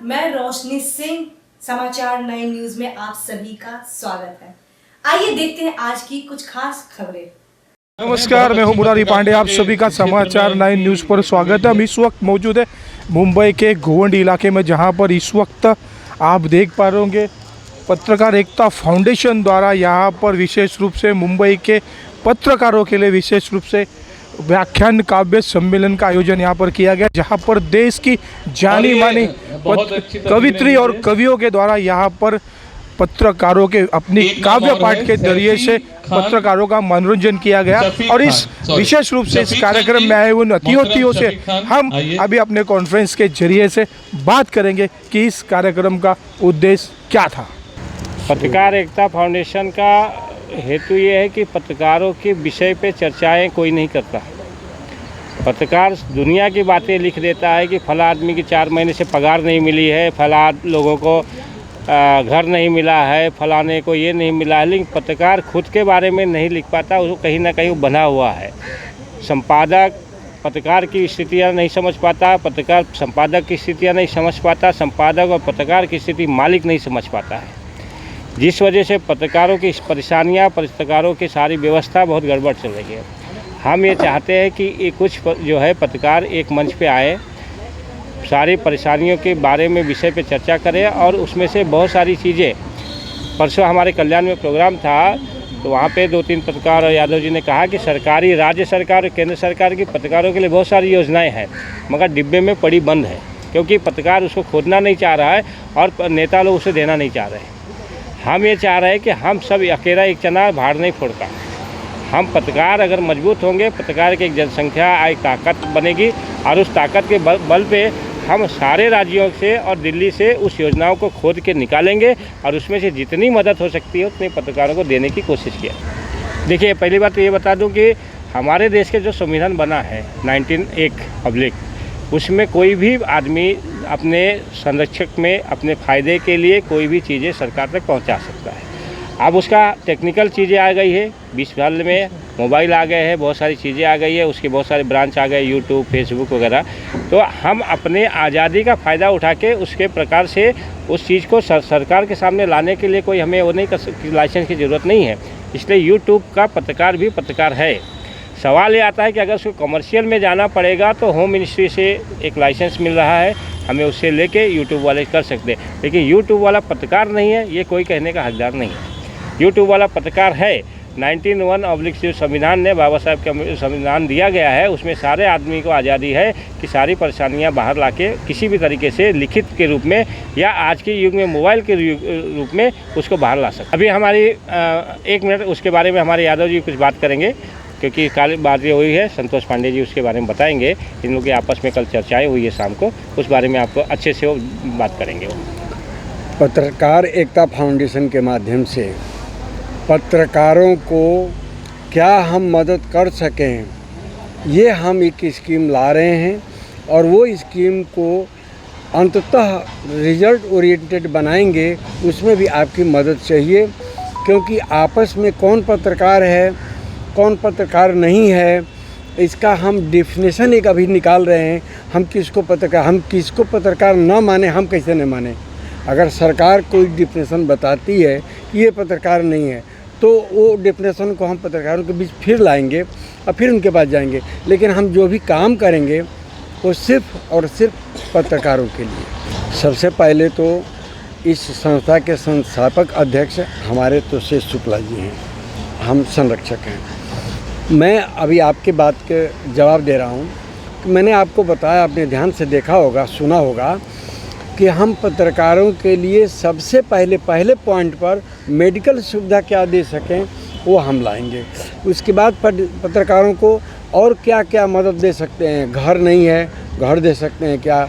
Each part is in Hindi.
मैं रोशनी सिंह, समाचार 9 न्यूज में आप सभी का स्वागत है। आइए देखते हैं आज की कुछ खास खबरें। नमस्कार, मैं हूं मुरारी पांडे। आप सभी का समाचार 9 न्यूज़ पर स्वागत है। हम इस वक्त मौजूद है मुंबई के गोवंडी इलाके में, जहां पर इस वक्त आप देख पा रहे होंगे पत्रकार एकता फाउंडेशन द्वारा यहां पर विशेष रूप से मुंबई के पत्रकारों के लिए विशेष रूप से व्याख्यान काव्य सम्मेलन का आयोजन यहाँ पर किया गया, जहाँ पर देश की जानी मानी कवित्री और कवियों के द्वारा यहाँ पर पत्रकारों के अपनी काव्य पाठ के जरिए से पत्रकारों का मनोरंजन किया गया। और इस विशेष रूप से इस कार्यक्रम में आए उन अतिथियों से हम अभी अपने कॉन्फ्रेंस के जरिए से बात करेंगे कि इस कार्यक्रम का उद्देश्य क्या था। पत्रकार एकता फाउंडेशन का हेतु ये है कि पत्रकारों के विषय पे चर्चाएं कोई नहीं करता। पत्रकार दुनिया की बातें लिख देता है कि फला आदमी की 4 महीने से पगार नहीं मिली है, फला लोगों को घर नहीं मिला है, फलाने को ये नहीं मिला है, लेकिन पत्रकार खुद के बारे में नहीं लिख पाता। उसको कहीं ना कहीं बंधा हुआ है। संपादक पत्रकार की स्थितियाँ नहीं समझ पाता, पत्रकार संपादक की स्थितियाँ नहीं समझ पाता, संपादक और पत्रकार की स्थिति मालिक नहीं समझ पाता है, जिस वजह से पत्रकारों की परेशानियाँ, पत्रकारों की सारी व्यवस्था बहुत गड़बड़ चल रही है। हम ये चाहते हैं कि ये कुछ जो है पत्रकार एक मंच पे आए, सारी परेशानियों के बारे में विषय पे चर्चा करें और उसमें से बहुत सारी चीज़ें। परसों हमारे कल्याण में प्रोग्राम था, तो वहाँ पे 2-3 पत्रकार और यादव जी ने कहा कि सरकारी, राज्य सरकार और केंद्र सरकार की पत्रकारों के लिए बहुत सारी योजनाएँ हैं, मगर डिब्बे में पड़ी बंद है, क्योंकि पत्रकार उसको खोदना नहीं चाह रहा है और नेता लोग उसे देना नहीं चाह रहे। हम ये चाह रहे हैं कि हम सब अकेला एक चना भाड़ नहीं फोड़ता। हम पत्रकार अगर मजबूत होंगे, पत्रकार की एक जनसंख्या एक ताकत बनेगी और उस ताकत के बल पे हम सारे राज्यों से और दिल्ली से उस योजनाओं को खोद के निकालेंगे और उसमें से जितनी मदद हो सकती है उतने पत्रकारों को देने की कोशिश किया। देखिए, पहली बात तो ये बता दूं कि हमारे देश के जो संविधान बना है 1901 पब्लिक, उसमें कोई भी आदमी अपने संरक्षक में अपने फ़ायदे के लिए कोई भी चीज़ें सरकार तक पहुंचा सकता है। अब उसका टेक्निकल चीज़ें आ गई है, 20 साल में मोबाइल आ गए हैं, बहुत सारी चीज़ें आ गई है, उसके बहुत सारे ब्रांच आ गए, यूट्यूब, फेसबुक वगैरह। तो हम अपने आज़ादी का फ़ायदा उठा के उसके प्रकार से उस चीज़ को सरकार के सामने लाने के लिए कोई हमें वो नहीं कर, लाइसेंस की ज़रूरत नहीं है। इसलिए यूट्यूब का पत्रकार भी पत्रकार है। सवाल ये आता है कि अगर उसको कमर्शियल में जाना पड़ेगा तो होम मिनिस्ट्री से एक लाइसेंस मिल रहा है, हमें उससे लेके यूट्यूब वाले कर सकते हैं, लेकिन यूट्यूब वाला पत्रकार नहीं है, ये कोई कहने का हकदार नहीं है। यूट्यूब वाला पत्रकार है। 1901 जो संविधान ने बाबा साहब का संविधान दिया गया है, उसमें सारे आदमी को आज़ादी है कि सारी परेशानियां बाहर लाके किसी भी तरीके से लिखित के रूप में या आज के युग में मोबाइल के रूप में उसको बाहर ला सकते। अभी हमारी 1 मिनट उसके बारे में हमारे यादव जी कुछ बात करेंगे, क्योंकि कल बात ये हुई है, संतोष पांडे जी उसके बारे में बताएंगे। इन लोगों की आपस में कल चर्चाएँ हुई है शाम को, उस बारे में आपको अच्छे से वो बात करेंगे। पत्रकार एकता फाउंडेशन के माध्यम से पत्रकारों को क्या हम मदद कर सकें, ये हम एक स्कीम ला रहे हैं और वो स्कीम को अंततः रिजल्ट ओरिएंटेड बनाएंगे। उसमें भी आपकी मदद चाहिए, क्योंकि आपस में कौन पत्रकार है, कौन पत्रकार नहीं है, इसका हम डेफिनेशन एक अभी निकाल रहे हैं। हम किसको पत्रकार न माने, हम कैसे न माने। अगर सरकार कोई डेफिनेशन बताती है कि ये पत्रकार नहीं है, तो वो डेफिनेशन को हम पत्रकारों के बीच फिर लाएंगे और फिर उनके पास जाएंगे। लेकिन हम जो भी काम करेंगे वो सिर्फ और सिर्फ पत्रकारों के लिए। सबसे पहले तो इस संस्था के संस्थापक अध्यक्ष हमारे तुषेश शुक्ला जी हैं, हम संरक्षक हैं। मैं अभी आपके बात के जवाब दे रहा हूँ कि मैंने आपको बताया, आपने ध्यान से देखा होगा, सुना होगा कि हम पत्रकारों के लिए सबसे पहले पॉइंट पर मेडिकल सुविधा क्या दे सकें वो हम लाएंगे। उसके बाद पत्रकारों को और क्या क्या मदद दे सकते हैं, घर नहीं है घर दे सकते हैं क्या,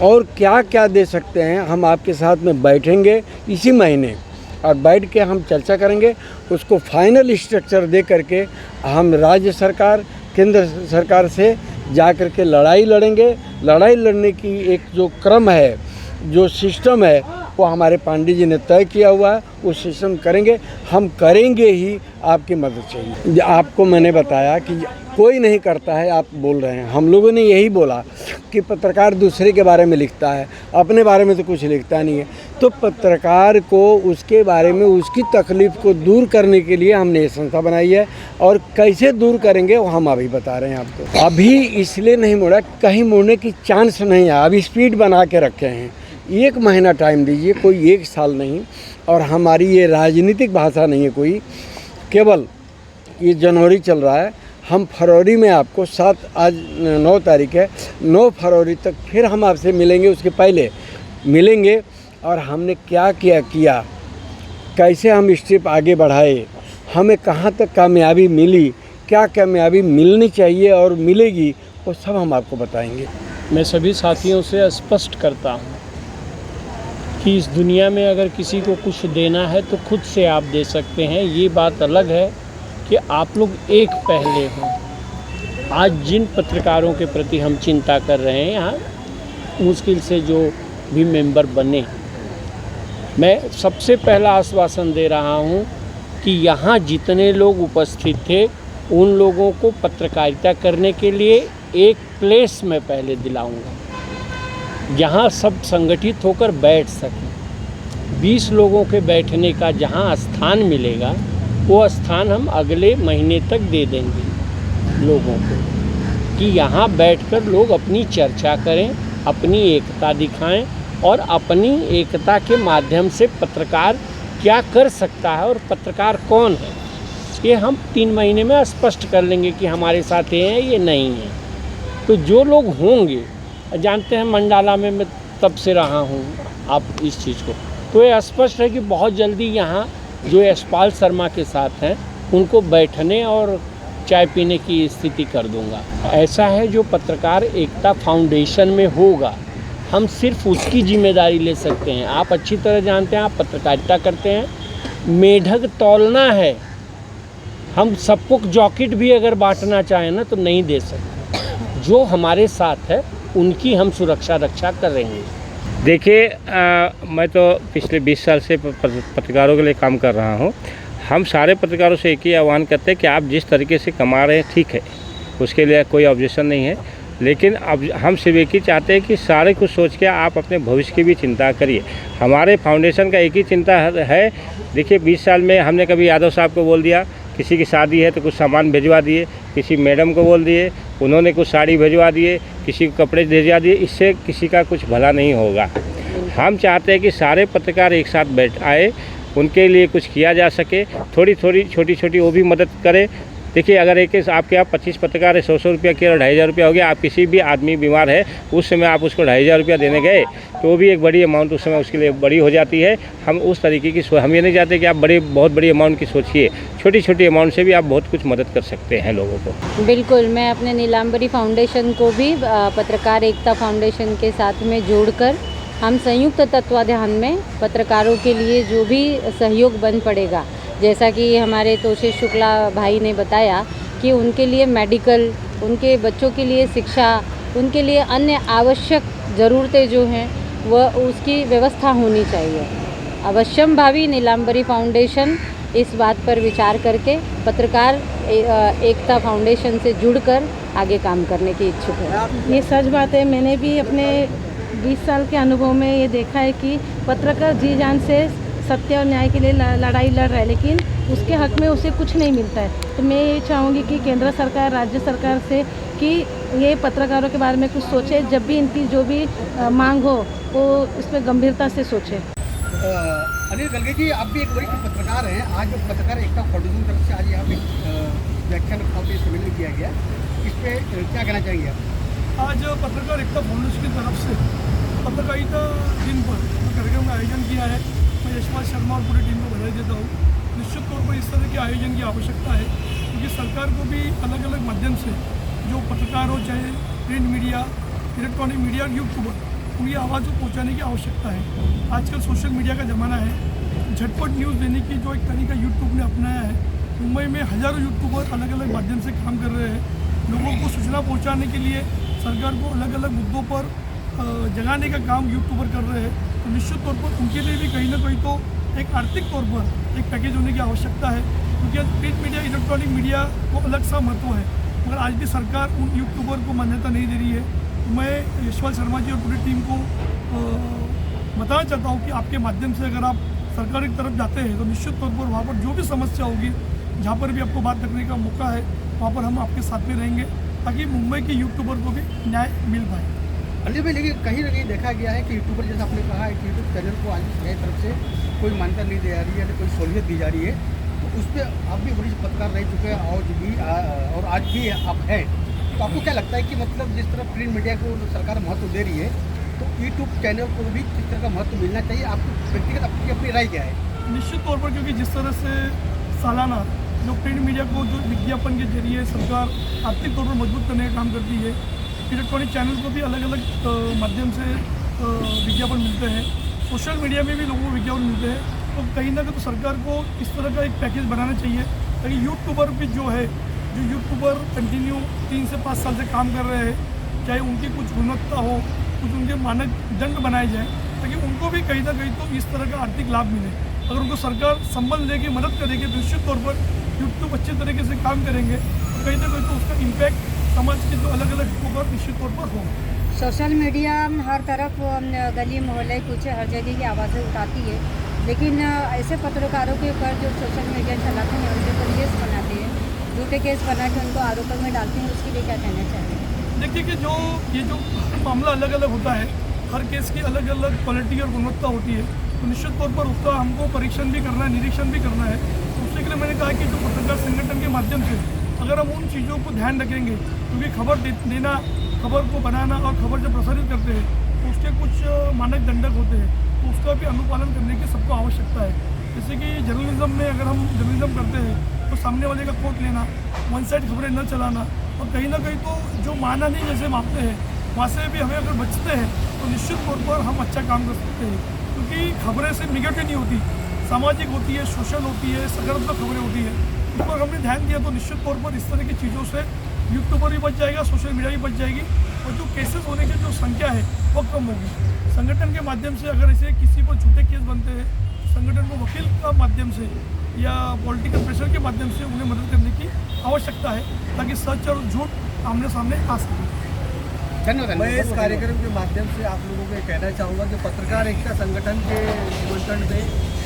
और क्या क्या दे सकते हैं। हम आपके साथ में बैठेंगे इसी महीने और बैठ के हम चर्चा करेंगे। उसको फाइनल स्ट्रक्चर दे करके हम राज्य सरकार, केंद्र सरकार से जा कर के लड़ाई लड़ेंगे। लड़ाई लड़ने की एक जो क्रम है, जो सिस्टम है, वो हमारे पांडे जी ने तय किया हुआ है, वो सिस्टम करेंगे, हम करेंगे ही, आपकी मदद चाहिए। आपको मैंने बताया कि कोई नहीं करता है, आप बोल रहे हैं। हम लोगों ने यही बोला कि पत्रकार दूसरे के बारे में लिखता है, अपने बारे में तो कुछ लिखता नहीं है। तो पत्रकार को उसके बारे में उसकी तकलीफ़ को दूर करने के लिए हमने ये संस्था बनाई है, और कैसे दूर करेंगे वो हम अभी बता रहे हैं आपको। अभी इसलिए नहीं मुड़ा, कहीं मुड़ने की चांस नहीं है, अभी स्पीड बना के रखे हैं। 1 महीना टाइम दीजिए, कोई 1 साल नहीं। और हमारी ये राजनीतिक भाषा नहीं है कोई, केवल ये जनवरी चल रहा है, हम फरवरी में आपको आज 9 तारीख है, 9 फरवरी तक फिर हम आपसे मिलेंगे, उसके पहले मिलेंगे। और हमने क्या किया, कैसे हम स्टेप आगे बढ़ाए, हमें कहाँ तक कामयाबी मिली, क्या कामयाबी मिलनी चाहिए और मिलेगी, वो सब हम आपको बताएंगे। मैं सभी साथियों से स्पष्ट करता हूँ कि इस दुनिया में अगर किसी को कुछ देना है तो खुद से आप दे सकते हैं। ये बात अलग है कि आप लोग एक पहले हों। आज जिन पत्रकारों के प्रति हम चिंता कर रहे हैं, यहाँ मुश्किल से जो भी मेंबर बने, मैं सबसे पहला आश्वासन दे रहा हूँ कि यहाँ जितने लोग उपस्थित थे उन लोगों को पत्रकारिता करने के लिए एक प्लेस मैं पहले दिलाऊंगा, जहाँ सब संगठित होकर बैठ सकें। 20 लोगों के बैठने का जहाँ स्थान मिलेगा, वो स्थान हम अगले महीने तक दे देंगे लोगों को, कि यहाँ बैठकर लोग अपनी चर्चा करें, अपनी एकता दिखाएं, और अपनी एकता के माध्यम से पत्रकार क्या कर सकता है और पत्रकार कौन है, ये हम 3 महीने में स्पष्ट कर लेंगे कि हमारे साथ ये हैं, ये नहीं है। तो जो लोग होंगे, जानते हैं मंडाला में मैं तब से रहा हूँ आप इस चीज़ को, तो ये स्पष्ट है कि बहुत जल्दी यहाँ जो यशपाल शर्मा के साथ हैं उनको बैठने और चाय पीने की स्थिति कर दूंगा। ऐसा है जो पत्रकार एकता फाउंडेशन में होगा, हम सिर्फ उसकी जिम्मेदारी ले सकते हैं। आप अच्छी तरह जानते हैं, आप पत्रकारिता करते हैं, मेढक तौलना है। हम सबको जॉकेट भी अगर बांटना चाहें ना तो नहीं दे सकते। जो हमारे साथ है उनकी हम सुरक्षा रक्षा करेंगे। देखिए, मैं तो पिछले 20 साल से पत्रकारों के लिए काम कर रहा हूँ। हम सारे पत्रकारों से एक ही आह्वान करते हैं कि आप जिस तरीके से कमा रहे हैं ठीक है, उसके लिए कोई ऑब्जेक्शन नहीं है, लेकिन अब हम सिर्फ एक ही चाहते हैं कि सारे कुछ सोच के आप अपने भविष्य की भी चिंता करिए। हमारे फाउंडेशन का एक ही चिंता है। देखिए, 20 साल में हमने कभी यादव साहब को बोल दिया किसी की शादी है तो कुछ सामान भिजवा दिए, किसी मैडम को बोल दिए, उन्होंने कुछ साड़ी भिजवा दिए, किसी को कपड़े भिजवा दिए, इससे किसी का कुछ भला नहीं होगा। हम चाहते हैं कि सारे पत्रकार एक साथ बैठ आए, उनके लिए कुछ किया जा सके, थोड़ी थोड़ी छोटी छोटी वो भी मदद करें। देखिए, अगर एक आपके यहाँ 25 पत्रकार है, 100 रुपया किया, 2500 रुपया हो गया। आप किसी भी आदमी बीमार है, उस समय आप उसको 2500 रुपया देने गए तो वो भी एक बड़ी अमाउंट उस समय उसके लिए बड़ी हो जाती है। हम उस तरीके की हम ये नहीं चाहते कि आप बहुत बड़ी अमाउंट की सोचिए, छोटी छोटी अमाउंट से भी आप बहुत कुछ मदद कर सकते हैं लोगों को। बिल्कुल, मैं अपने नीलांबरी फाउंडेशन को भी पत्रकार एकता फाउंडेशन के साथ में जोड़कर हम संयुक्त तत्वाधान में पत्रकारों के लिए जो भी सहयोग बन पड़ेगा, जैसा कि हमारे तोषेश शुक्ला भाई ने बताया कि उनके लिए मेडिकल, उनके बच्चों के लिए शिक्षा, उनके लिए अन्य आवश्यक ज़रूरतें जो हैं वह उसकी व्यवस्था होनी चाहिए। अवश्यम भावी नीलांबरी फाउंडेशन इस बात पर विचार करके पत्रकार एकता फाउंडेशन से जुड़कर आगे काम करने की इच्छुक है। ये सच बात है। मैंने भी अपने 20 साल के अनुभव में ये देखा है कि पत्रकार जी जान से सत्य और न्याय के लिए लड़ाई लड़ रहा है, लेकिन उसके हक में उसे कुछ नहीं मिलता है। तो मैं ये चाहूँगी कि केंद्र सरकार, राज्य सरकार से कि ये पत्रकारों के बारे में कुछ सोचे, जब भी इनकी जो भी मांग हो वो इसमें गंभीरता से सोचे। अनिल गलगे जी, आप भी एक वरिष्ठ पत्रकार हैं। आज जो पत्रकार एकता फाउंडेशन तरफ से आज यहाँ पे व्याख्यान सम्मेलन किया गया, इस पर क्या कहना चाहिए आप? आज पत्रकार एकता फाउंडेशन की तरफ से पत्रकारिता दिन पर कार्यक्रम का आयोजन किया है। मैं यशपाल शर्मा और पूरी टीम को बधाई देता हूँ। निश्चित तौर पर इस तरह के आयोजन की आवश्यकता है, क्योंकि सरकार को भी अलग अलग माध्यम से जो पत्रकार हो, चाहे print media, electronic media, YouTuber, उनकी आवाज़ को पहुँचाने की आवश्यकता है। आजकल सोशल मीडिया का ज़माना है, झटपट न्यूज़ देने की जो एक तरीका यूट्यूब ने अपनाया है। मुंबई में हज़ारों यूट्यूबर अलग अलग माध्यम से काम कर रहे हैं। लोगों को सूचना पहुँचाने के लिए सरकार को अलग अलग मुद्दों पर जगाने का काम यूट्यूबर कर रहे हैं। तो निश्चित तौर पर उनके लिए भी कहीं ना कहीं तो एक आर्थिक तौर पर एक पैकेज होने की आवश्यकता है, क्योंकि प्रिंट मीडिया इलेक्ट्रॉनिक मीडिया को अलग सा महत्व है, मगर आज भी सरकार उन यूट्यूबर को मान्यता नहीं दे रही है। तो मैं यशपाल शर्मा जी और पूरी टीम को बताना चाहता हूँ कि आपके माध्यम से अगर आप सरकार की तरफ जाते हैं तो निश्चित तौर पर वहाँ पर जो भी समस्या होगी, जहाँ पर भी आपको बात रखने का मौका है, वहाँ पर हम आपके साथ में रहेंगे ताकि मुंबई के यूट्यूबर को भी न्याय मिल पाए। अनिल भाई, लेकिन कहीं ना कहीं देखा गया है कि यूट्यूबर, जैसे आपने कहा है कि यूट्यूब चैनल को आज नई तरफ से कोई मान्यता नहीं दी जा रही है या कोई सहूलियत दी जा रही है, तो उस पर आप भी वरिष्ठ पत्रकार रह चुके हैं और आज भी आप हैं, तो आपको क्या लगता है कि मतलब जिस तरह प्रिंट मीडिया को सरकार महत्व दे रही है, तो यूट्यूब चैनल को भी किस तरह का महत्व मिलना चाहिए? आपको व्यक्तिगत आपकी अपनी राय क्या है? निश्चित तौर पर, क्योंकि जिस तरह से सालाना जो प्रिंट मीडिया को जो विज्ञापन के जरिए सरकार आर्थिक तौर पर मजबूत करने का काम करती है, इलेक्ट्रॉनिक चैनल को भी अलग अलग माध्यम से विज्ञापन मिलते हैं, सोशल मीडिया में भी लोगों को विज्ञापन मिलते हैं, तो कहीं ना कहीं तो सरकार को इस तरह का एक पैकेज बनाना चाहिए ताकि यूट्यूबर भी जो यूट्यूबर कंटिन्यू 3 से 5 साल से काम कर रहे हैं, चाहे उनकी कुछ गुणवत्ता हो, कुछ उनके मानक दंड बनाए जाए ताकि उनको भी कहीं ना कहीं तो इस तरह का आर्थिक लाभ मिले। अगर उनको सरकार संबल लेके मदद करेगी तो निश्चित तौर पर यूट्यूब अच्छे तरीके से काम करेंगे, तो कहीं ना कहीं तो उसका इम्पैक्ट समाज के जो अलग अलग पर निश्चित तौर पर होगा। सोशल मीडिया हर तरफ गली मोहल्ले कुछ हर जगह की आवाज़ें उठाती है, लेकिन ऐसे पत्रकारों के ऊपर जो सोशल मीडिया चलाते हैं उनके ऊपर केस बनाते हैं, झूठे केस बना के उनको आरोपों में डालते हैं, उसके लिए क्या कहना चाहिए? देखिए कि ये जो मामला अलग अलग होता है, हर केस की अलग अलग क्वालिटी और गुणवत्ता होती है, तो निश्चित तौर पर उसका हमको परीक्षण भी करना है, निरीक्षण भी करना है। तो उसके लिए मैंने कहा कि जो पत्रकार संगठन के माध्यम से अगर हम उन चीज़ों को ध्यान रखेंगे, क्योंकि खबर देना, खबर को बनाना और खबर जब प्रसारित करते हैं तो उसके कुछ मानक दंडक होते हैं, तो उसका भी अनुपालन करने की सबको आवश्यकता है। जैसे कि जर्नलिज्म में अगर हम जर्नलिज्म करते हैं तो सामने वाले का कोट लेना, वन साइड खबरें न चलाना, और कहीं ना कहीं तो जो माना नहीं जैसे मापते हैं वहाँ से भी हमें अगर बचते हैं तो निश्चित तौर पर हम अच्छा काम कर सकते हैं, क्योंकि खबरें सिर्फ निगेटिव नहीं होती, सामाजिक होती है, सोशल होती है, सकारात्मक खबरें होती है। इस पर हमने ध्यान दिया तो निश्चित तौर पर इस तरह की चीज़ों से यूट्यूबर भी बच जाएगा, सोशल मीडिया भी बच जाएगी, और जो केसेस होने की जो संख्या है वो कम होगी। संगठन के माध्यम से अगर ऐसे किसी पर झूठे केस बनते हैं, संगठन को वकील का माध्यम से या पॉलिटिकल प्रेशर के माध्यम से उन्हें मदद करने की आवश्यकता है ताकि सच और झूठ आमने सामने आ सके। धन्यवाद। मैं इस कार्यक्रम के माध्यम से आप लोगों को कहना चाहूँगा कि पत्रकार एकता संगठन के निमंत्रण पे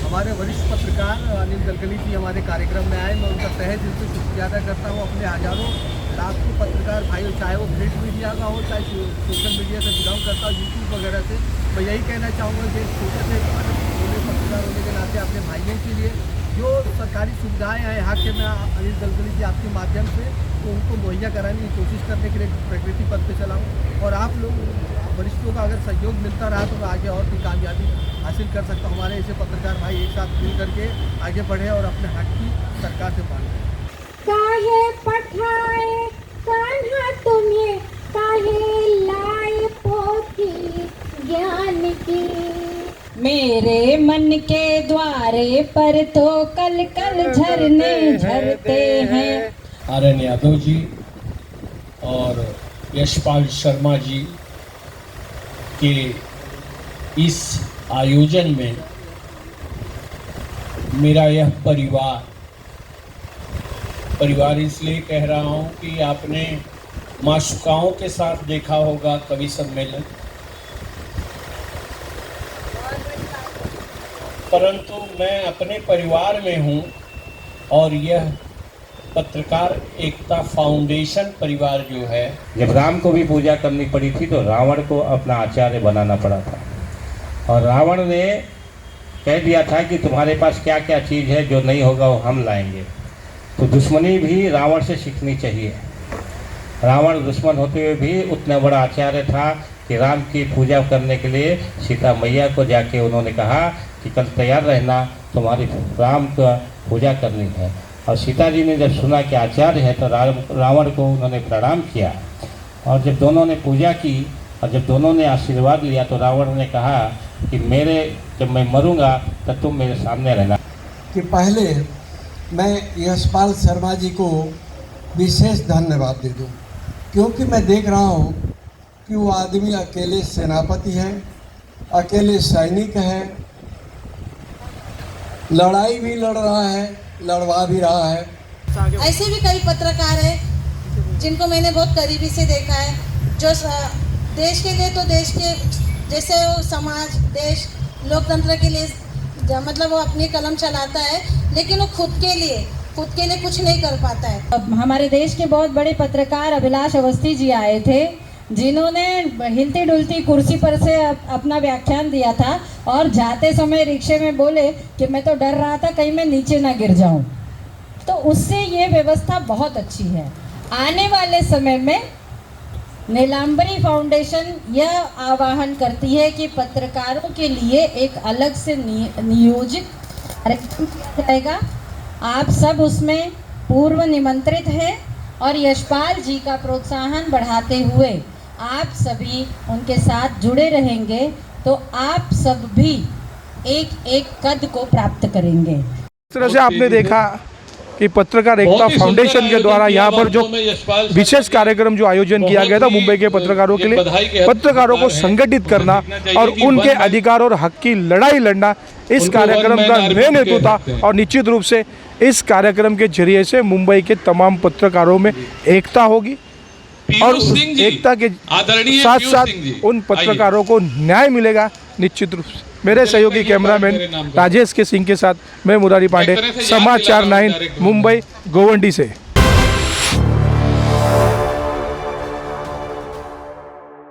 हमारे वरिष्ठ पत्रकार अनिल गलगली जी हमारे कार्यक्रम में आए। मैं उनका तहे दिल से शुक्रिया अदा करता हूँ। अपने हजारों लाखों पत्रकार भाइयों, चाहे वो प्रिंट मीडिया का हो, चाहे सोशल मीडिया से बिलोंग करता हो, यूट्यूब वगैरह से, मैं यही कहना चाहूँगा कि छोटे से पत्रकार होने के नाते अपने भाइयों के लिए जो सरकारी सुविधाएं हैं यहाँ के, मैं अनिल गलगली जी आपके माध्यम से तो उनको मुहैया कराने की कोशिश करने के लिए प्रकृति पथ पे चलाऊँ, और आप लोग वरिष्ठों का अगर सहयोग मिलता रहा तो मैं आगे और भी कामयाबी हासिल कर सकता हूँ। हमारे ऐसे पत्रकार भाई एक साथ मिल करके आगे बढ़े और अपने हक की सरकार से मांगे। काहे पठाए कान्हा तुम्हें, काहे लाए पोथी ज्ञान की, मेरे मन के द्वारे पर तो कल कल झरने झरते हैं। आर्यन यादव जी और यशपाल शर्मा जी के इस आयोजन में मेरा यह परिवार इसलिए कह रहा हूँ कि आपने माशुकाओं के साथ देखा होगा कवि सम्मेलन, परंतु मैं अपने परिवार में हूँ और यह पत्रकार एकता फाउंडेशन परिवार जो है, जब राम को भी पूजा करनी पड़ी थी तो रावण को अपना आचार्य बनाना पड़ा था, और रावण ने कह दिया था कि तुम्हारे पास क्या क्या चीज़ है जो नहीं होगा वो हम लाएंगे। तो दुश्मनी भी रावण से सीखनी चाहिए। रावण दुश्मन होते हुए भी उतना बड़ा आचार्य था कि राम की पूजा करने के लिए सीता मैया को जाके उन्होंने कहा कि कल तैयार रहना, तुम्हारी राम का पूजा करनी है। और सीता जी ने जब सुना कि आचार्य है तो रावण को उन्होंने प्रणाम किया, और जब दोनों ने पूजा की और जब दोनों ने आशीर्वाद लिया तो रावण ने कहा कि जब मैं मरूंगा तो तुम मेरे सामने रहना। कि पहले मैं यशपाल शर्मा जी को विशेष धन्यवाद दे दूं, क्योंकि मैं देख रहा हूं कि वो आदमी अकेले सेनापति हैं, अकेले सैनिक है, लड़ाई भी लड़ रहा है, लड़वा भी रहा है। ऐसे भी कई पत्रकार हैं जिनको मैंने बहुत करीबी से देखा है, जो देश के लिए तो देश के जैसे वो समाज देश लोकतंत्र के लिए मतलब वो अपनी कलम चलाता है, लेकिन वो खुद के लिए कुछ नहीं कर पाता है। हमारे देश के बहुत बड़े पत्रकार अभिलाष अवस्थी जी आए थे, जिन्होंने हिलती डुलती कुर्सी पर से अपना व्याख्यान दिया था और जाते समय रिक्शे में बोले कि मैं तो डर रहा था कहीं मैं नीचे ना गिर जाऊं। तो उससे ये व्यवस्था बहुत अच्छी है। आने वाले समय में नीलांबरी फाउंडेशन यह आह्वान करती है कि पत्रकारों के लिए एक अलग से नियोजित कार्यक्रम किया जाएगा। आप सब उसमें पूर्व निमंत्रित हैं और यशपाल जी का प्रोत्साहन बढ़ाते हुए आप सभी उनके साथ जुड़े रहेंगे तो आप सब भी एक एक कद को प्राप्त करेंगे। इस तरह से आपने देखा कि पत्रकार एकता फाउंडेशन के द्वारा यहाँ पर जो विशेष कार्यक्रम जो आयोजन किया गया था मुंबई के पत्रकारों के लिए, पत्रकारों को संगठित करना और उनके अधिकार और हक की लड़ाई लड़ना, इस कार्यक्रम का मेन हेतु था। और निश्चित रूप से इस कार्यक्रम के जरिए से मुंबई के तमाम पत्रकारों में एकता होगी और एकता के साथ साथ उन पत्रकारों को न्याय मिलेगा निश्चित रूप से। मेरे सहयोगी कैमरामैन राजेश के सिंह के साथ मैं मुरारी पांडे, समाचार 9 मुंबई गोवंडी से।